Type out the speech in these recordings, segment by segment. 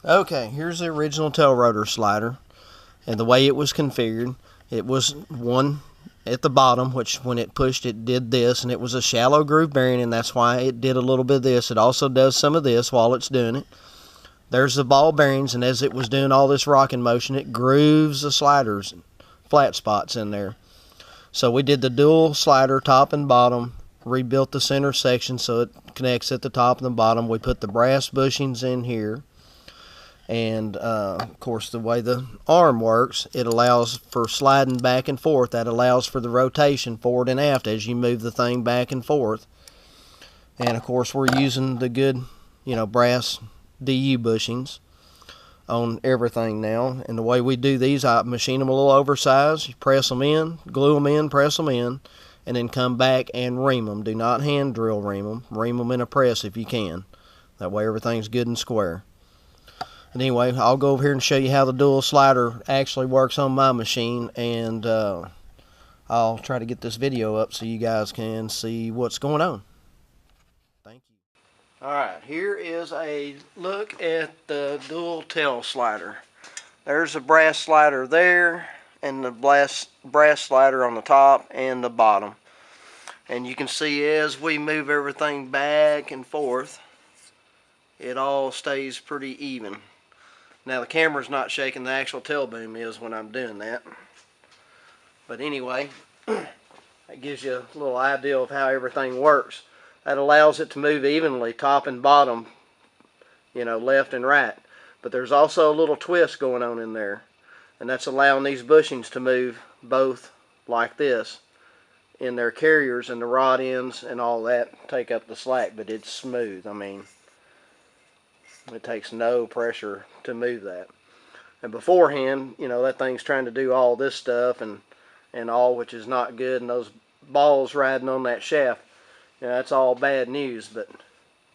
Okay, here's the original tail rotor slider, and the way it was configured, it was one at the bottom, which when it pushed it did this, and it was a shallow groove bearing, and that's why it did a little bit of this. It also does some of this while it's doing it. There's the ball bearings, and as it was doing all this rocking motion, it grooves the sliders, flat spots in there. So we did the dual slider top and bottom, rebuilt the center section so it connects at the top and the bottom. We put the brass bushings in here. And of course, the way the arm works, it allows for sliding back and forth. That allows for the rotation forward and aft as you move the thing back and forth. And of course, we're using the good, brass DU bushings on everything now. And the way we do these, I machine them a little oversized. You press them in, glue them in, press them in, and then come back and ream them. Do not hand drill ream them. Ream them in a press if you can. That way everything's good and square. And anyway, I'll go over here and show you how the dual slider actually works on my machine, and I'll try to get this video up so you guys can see what's going on. Thank you. Alright, here is a look at the dual tail slider. There's a brass slider there, and the brass slider on the top and the bottom. And you can see as we move everything back and forth, it all stays pretty even. Now the camera's not shaking, the actual tail boom is when I'm doing that. But anyway, that gives you a little idea of how everything works. That allows it to move evenly, top and bottom, left and right. But there's also a little twist going on in there. And that's allowing these bushings to move both like this in their carriers, and the rod ends and all that take up the slack, but it's smooth. I mean, it takes no pressure to move that. And beforehand, that thing's trying to do all this stuff and all, which is not good. And those balls riding on that shaft, that's all bad news. But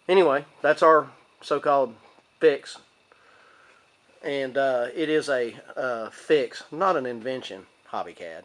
anyway, that's our so-called fix. And it is a fix, not an invention, HobbyCAD.